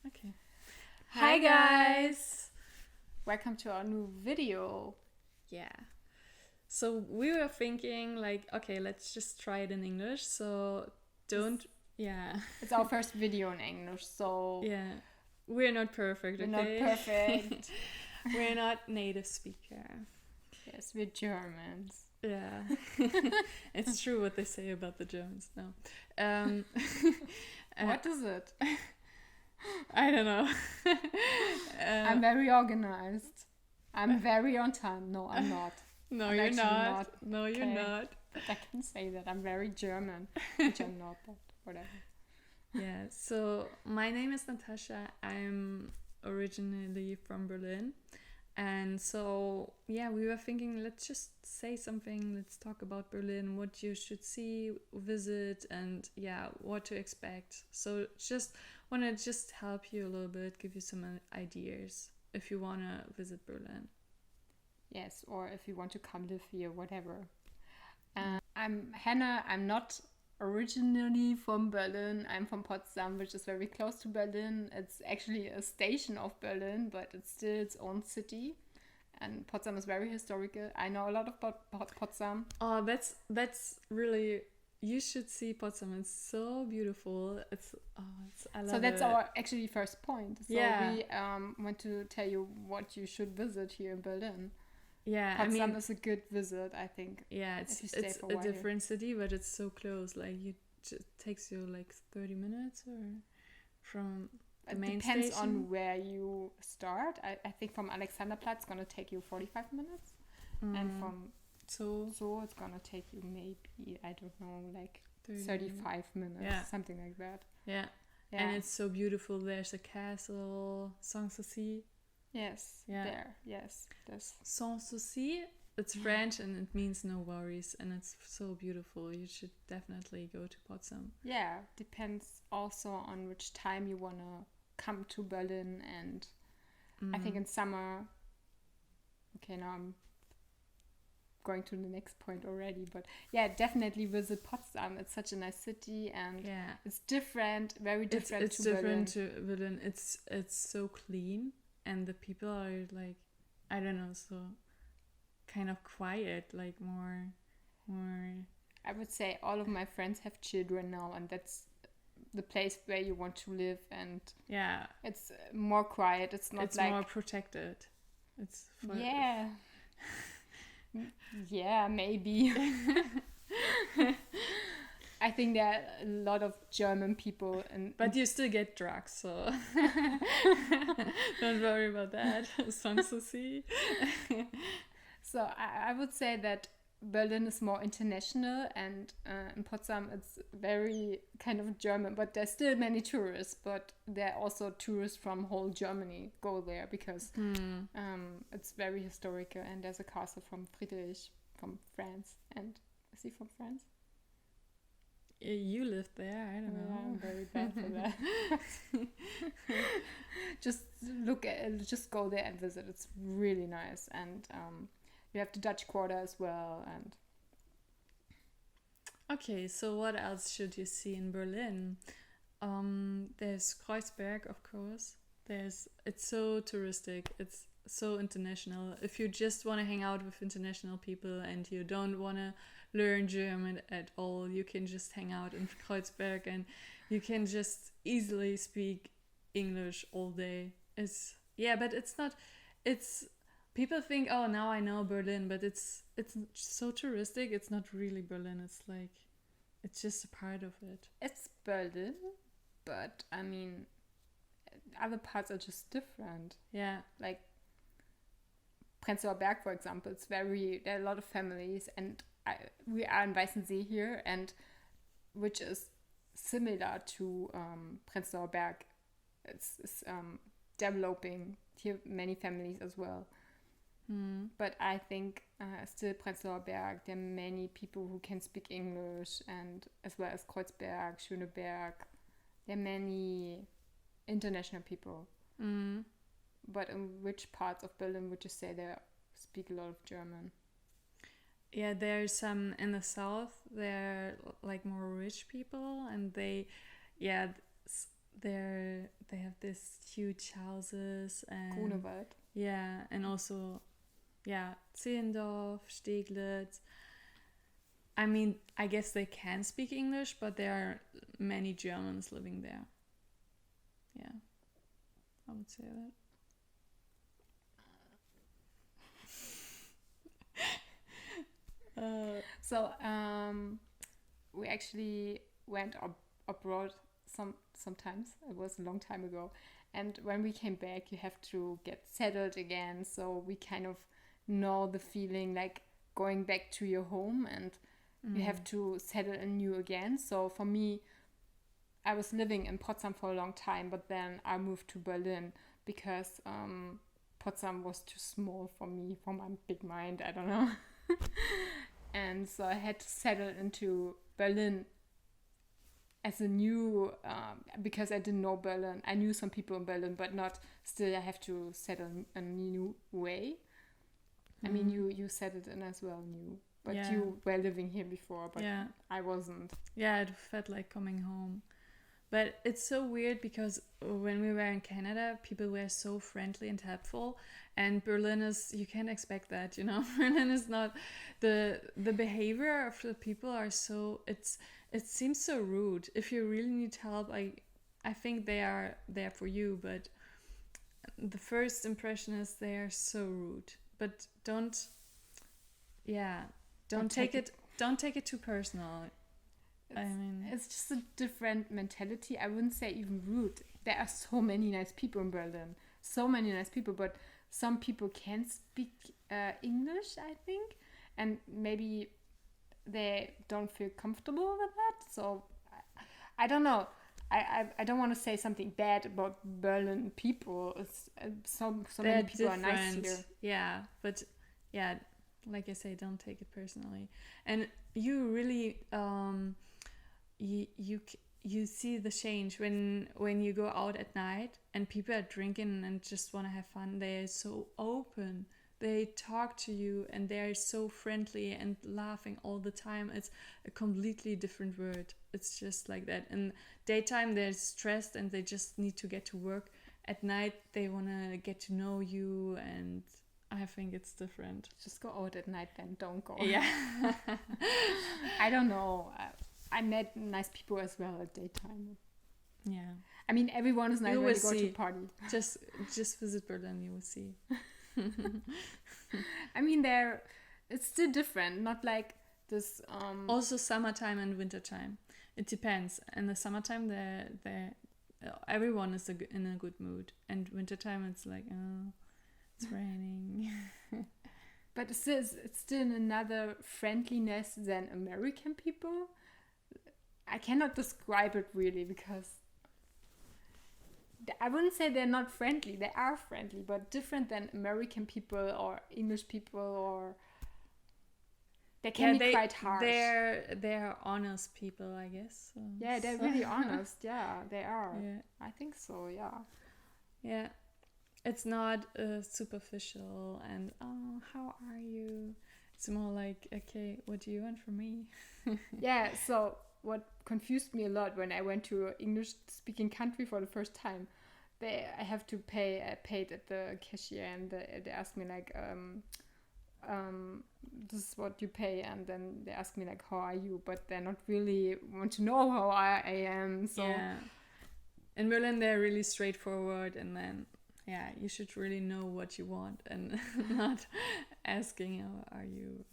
Okay. Hi guys! Welcome to our new video. Yeah. So we were thinking okay, let's just try it in English. So don't yeah. It's our first video in English, so Yeah. We're not perfect, we're okay? not perfect. We're not native speaker. Yes, we're Germans. Yeah. It's true what they say about the Germans. No. What is it? I don't know. I'm very organized. I'm very on time. No, I'm not. No, I'm you're actually not. No, you're Okay. not. But I can say that I'm very German, which I'm not, but whatever. Yeah, so my name is Natasha. I'm originally from Berlin. And so, yeah, we were thinking, let's just say something. Let's talk about Berlin, what you should see, visit, and yeah, what to expect. So, just want to just help you a little bit, give you some ideas if you want to visit Berlin. Yes, or if you want to come live here, whatever. I'm Hannah. I'm not originally from Berlin. I'm from Potsdam, which is very close to Berlin. It's actually a station of Berlin, but it's still its own city. And Potsdam is very historical. I know a lot about Potsdam. Oh, that's really. You should see Potsdam. It's so beautiful. I love So that's it. our actually first point. So Yeah. we want to tell you what you should visit here in Berlin. Yeah, Potsdam is a good visit, I think. yeah, if you stay it's for a a while. different city, but it's so close. Like it takes you like 30 minutes or from the It main depends station. on where you start. I think from Alexanderplatz it's gonna take you 45 minutes. And from so So it's gonna take you maybe, I don't know, like 30 35 minutes, Yeah. something like that. Yeah. Yeah. And it's so beautiful. There's a castle, Sanssouci. yes, Yeah. there, yes, this. Sanssouci. It's French and it means no worries, and it's so beautiful. You should definitely go to Potsdam. Yeah, depends also on which time you wanna come to Berlin, and I think in summer. Okay, now I'm going to the next point already, but yeah, definitely visit Potsdam. It's such a nice city, and Yeah. it's different, very different It's to different Berlin. to Berlin. It's so clean, and the people are like, I don't know, so kind of quiet, like more. I would say all of my friends have children now, and that's the place where you want to live, and Yeah, it's more quiet. It's not it's like more protected. It's for, yeah, yeah, maybe. I think there are a lot of German people, and But you still get drugs, so don't worry about that. Sanssouci. so I would say that Berlin is more international, and in Potsdam it's very kind of German, but there's still many tourists, but there are also tourists from whole Germany go there because it's very historical, and there's a castle from Friedrich from France. And is he from France? You lived there, I don't Yeah, know. I'm very bad for that. Just go there and visit. It's really nice, and you have the Dutch Quarter as well, and Okay, so what else should you see in Berlin? There's Kreuzberg, of course. It's so touristic. It's so international. If you just want to hang out with international people and you don't want to learn German at all, you can just hang out in Kreuzberg and you can just easily speak English all day. But it's not. It's people think, oh, now I know Berlin, but it's so touristic. It's not really Berlin. It's just a part of it. it's Berlin, but I mean, other parts are just different. Yeah. Like Prenzlauer Berg, for example, there are a lot of families, and we are in Weißensee here, and which is similar to Prenzlauer Berg. It's developing here many families as well. But I think still Prenzlauer Berg, there are many people who can speak English, and as well as Kreuzberg, Schöneberg. There are many international people. But in which parts of Berlin would you say they speak a lot of German? Yeah, there's some in the south. They're like more rich people, and they, yeah, they have this huge houses and Grunewald. yeah, and also yeah, Zehlendorf, Steglitz. I mean, I guess they can speak English, but there are many Germans living there. Yeah, I would say that. So we actually went abroad sometimes. It was a long time ago, and when we came back, you have to get settled again. So we kind of know the feeling like going back to your home, and you have to settle anew again. So for me, I was living in Potsdam for a long time, but then I moved to Berlin because Potsdam was too small for me, for my big mind. I don't know. And so I had to settle into Berlin as a new, because I didn't know Berlin. I knew some people in Berlin, but not still I have to settle in a new way. I mean, you settled in as well, new. But Yeah. you were living here before, but Yeah. I wasn't. Yeah, it felt like coming home. But it's so weird because when we were in Canada, people were so friendly and helpful. And Berlin is, you can't expect that, you know? Berlin is not, the behavior of the people are so, it seems so rude. If you really need help, I think they are there for you. But the first impression is they are so rude. But don't take it too personal. It's just a different mentality. I wouldn't say even rude. There are so many nice people in Berlin. So many nice people, but some people can't speak English, I think. And maybe they don't feel comfortable with that. So I don't know. I don't want to say something bad about Berlin people. It's, so many people are nice here. Yeah, but yeah, like I say, don't take it personally. And you really you see the change when you go out at night and people are drinking and just want to have fun. They are so open. They talk to you and they are so friendly and laughing all the time. It's a completely different world. It's just like that. In daytime they're stressed and they just need to get to work. At night they want to get to know you, and I think it's different. Just go out at night then. Don't go. Yeah. I don't know. I met nice people as well at daytime. Yeah. I mean, everyone is nice You when will you go see. to party. Just visit Berlin, you will see. I mean, it's still different. Not like this. Also, summertime and wintertime. It depends. In the summertime, everyone is in a good mood, and wintertime it's like, oh, it's raining. But it's still another friendliness than American people. I cannot describe it really because I wouldn't say they're not friendly. They are friendly, but different than American people or English people, or they can be quite harsh. They're honest people, I guess. So. Yeah, they're really honest. Yeah, they are. Yeah. I think so. Yeah. Yeah. It's not superficial and, oh, how are you? It's more like, okay, what do you want from me? Yeah, so what confused me a lot when I went to an English-speaking country for the first time, I have to pay. I paid at the cashier, and they asked me like, this is what you pay, and then they ask me like, how are you? But they're not really want to know how I am. So yeah. In Berlin, they're really straightforward, and then yeah, you should really know what you want and not asking, how are you?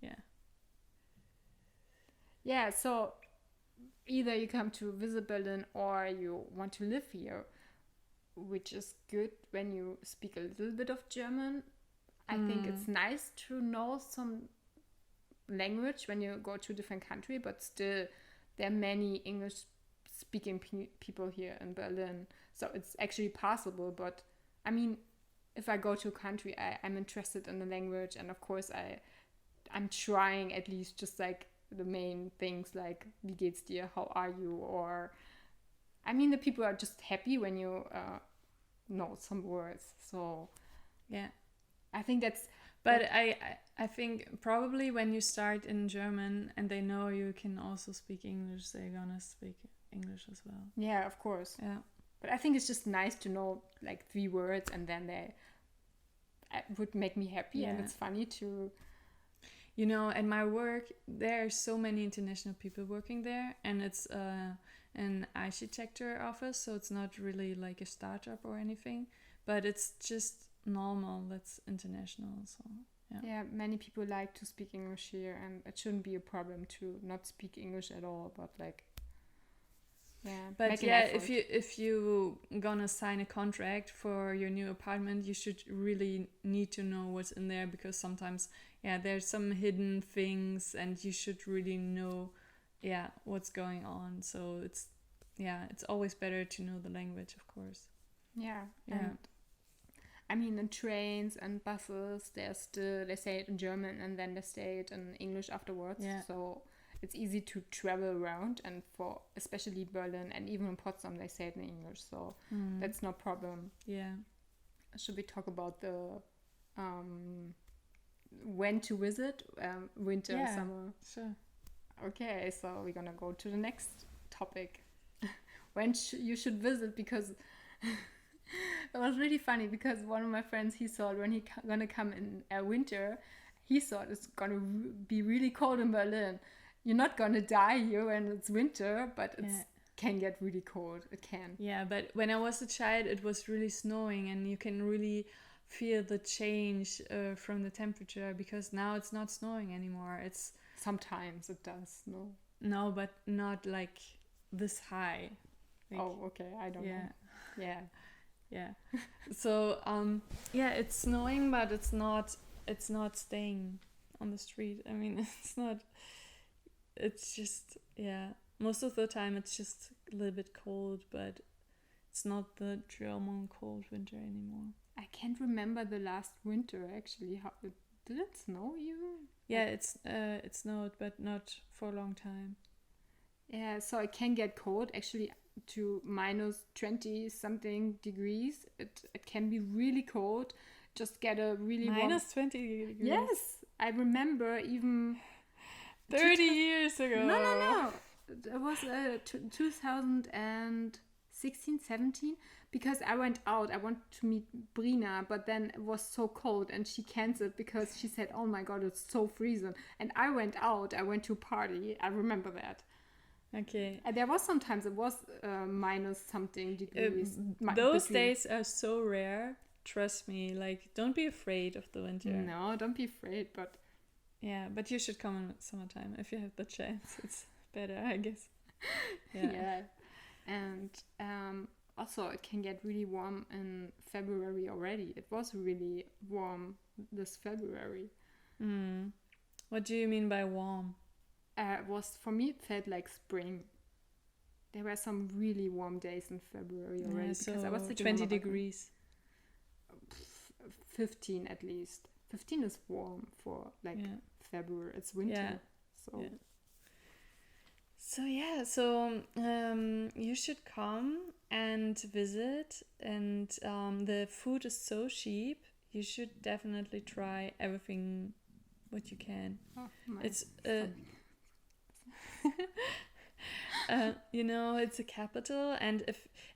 Yeah. Yeah, so either you come to visit Berlin or you want to live here, which is good when you speak a little bit of German. I think it's nice to know some language when you go to a different country, but still there are many English-speaking people here in Berlin. So it's actually possible, but I mean, if I go to a country, I'm interested in the language, and of course I'm trying at least just like the main things like wie geht's dir, how are you, or I mean the people are just happy when you know some words. So yeah, I think that's. But I think probably when you start in German and they know you can also speak English, they're gonna speak English as well. Yeah, of course. Yeah. But I think it's just nice to know like 3 words, and then they would make me happy, and Yeah. it's funny to. You know, at my work, there are so many international people working there, and it's an architecture office, so it's not really like a startup or anything, but it's just normal. That's international, so Yeah, many people like to speak English here, and it shouldn't be a problem to not speak English at all. But like, yeah, But make an yeah, effort. if you gonna sign a contract for your new apartment, you should really need to know what's in there, because sometimes there's some hidden things, and you should really know what's going on. So it's always better to know the language, of course. Yeah, Yeah. and I mean, in trains and buses, they say it in German, and then they say it in English afterwards. Yeah. So it's easy to travel around, and for especially Berlin and even in Potsdam, they say it in English. So that's no problem. Yeah. Should we talk about the when to visit, winter, Yeah. summer? Sure. Okay, so we're gonna go to the next topic. When you should visit, because it was really funny, because one of my friends, he thought when he gonna come in winter, he thought it's gonna be really cold in Berlin. You're not gonna die here when it's winter, but it can get really cold. It can. Yeah, but when I was a child, it was really snowing, and you can really feel the change from the temperature, because now it's not snowing anymore. It's Sometimes it does. no, but not like this high. Like, Oh, okay. I don't know. Yeah. Yeah. So it's snowing, but it's not staying on the street. I mean, it's just most of the time it's just a little bit cold, but it's not the German cold winter anymore. I can't remember the last winter actually. How did it snow even? Yeah, it snowed, but not for a long time. Yeah, so it can get cold actually to minus 20 something degrees. It can be really cold. Just get a really minus 20 degrees. Yes, I remember even 30 years ago. No. It was 2016, 17, because I went out. I wanted to meet Brina, but then it was so cold, and she canceled because she said, "Oh my God, it's so freezing." And I went out. I went to a party. I remember that. Okay. And there was sometimes it was minus something degrees. Those days are so rare. Trust me. Like, don't be afraid of the winter. No, don't be afraid. But yeah, but you should come in summertime if you have the chance. It's better, I guess. Yeah. And also it can get really warm in February already. It was really warm this February. What do you mean by warm? For me, it felt like spring. There were some really warm days in February already. Yeah, so because I was thinking 20 degrees. 15 at least. 15 is warm for like February. It's winter. Yeah. So. So you should come and visit, and the food is so cheap. You should definitely try everything what you can. Oh, my. It's it's a capital, and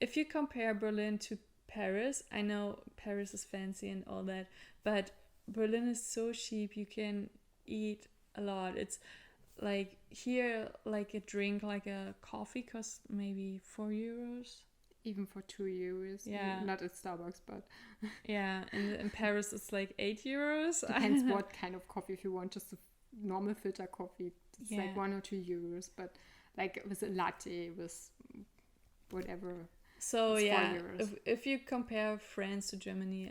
if you compare Berlin to Paris, I know Paris is fancy and all that, but Berlin is so cheap. You can eat a lot. It's like here, like a drink, like a coffee costs maybe €4. Even for €2. Yeah. Not at Starbucks, but yeah, and in Paris it's like €8. depends what kind of coffee. If you want just a normal filter coffee, it's like €1 or €2. But like with a latte, with whatever. So it's yeah, €4. if you compare France to Germany,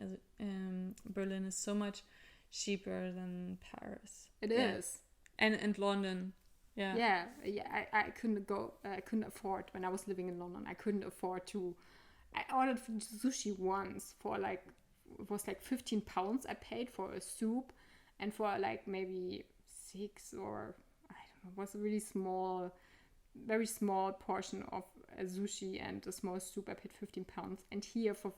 Berlin is so much cheaper than Paris. It is. And London. Yeah. I couldn't go. I couldn't afford when I was living in London. I couldn't afford to. I ordered sushi once for like, it was like £15. I paid for a soup, and for like maybe 6 or I don't know. It was a really small, very small portion of a sushi and a small soup. I paid £15, and here for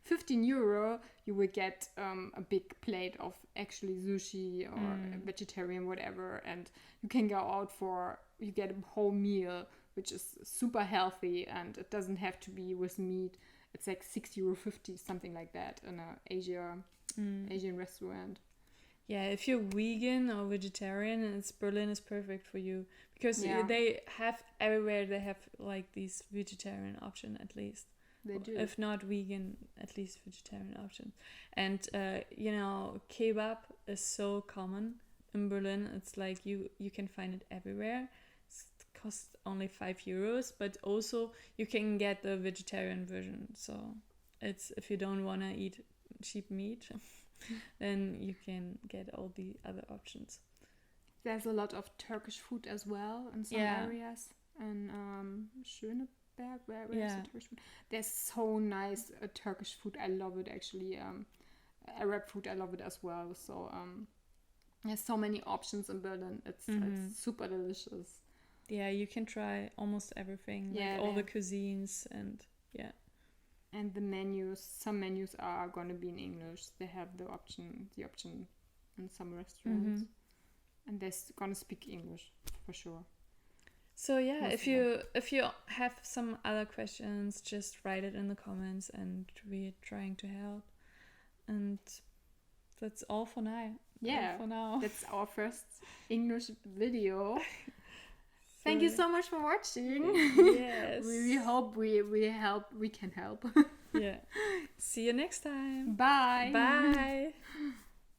€15 you will get a big plate of actually sushi or vegetarian whatever, and you can go out you get a whole meal which is super healthy, and it doesn't have to be with meat. It's like €6.50, something like that, in a Asian restaurant. Yeah, if you're vegan or vegetarian, Berlin is perfect for you, because they have everywhere. They have like these vegetarian option at least. They do. If not vegan, at least vegetarian options. And kebab is so common in Berlin. It's like you can find it everywhere. It costs only €5, but also you can get the vegetarian version. So it's, if you don't want to eat cheap meat, then you can get all the other options. There's a lot of Turkish food as well in some areas. And Schöneberg, where is the Turkish food? There's so nice Turkish food. I love it, actually. Arab food, I love it as well. So there's so many options in Berlin. It's super delicious. Yeah, you can try almost everything. Like all the cuisines and And the menus, some menus are going to be in English. They have the option in some restaurants. And they're going to speak English for sure. So if you have some other questions, just write it in the comments, and we're trying to help. And that's all for now. Yeah, all for now. That's our first English video. Thank you so much for watching. Yes. We hope we can help. Yeah. See you next time. Bye. Bye.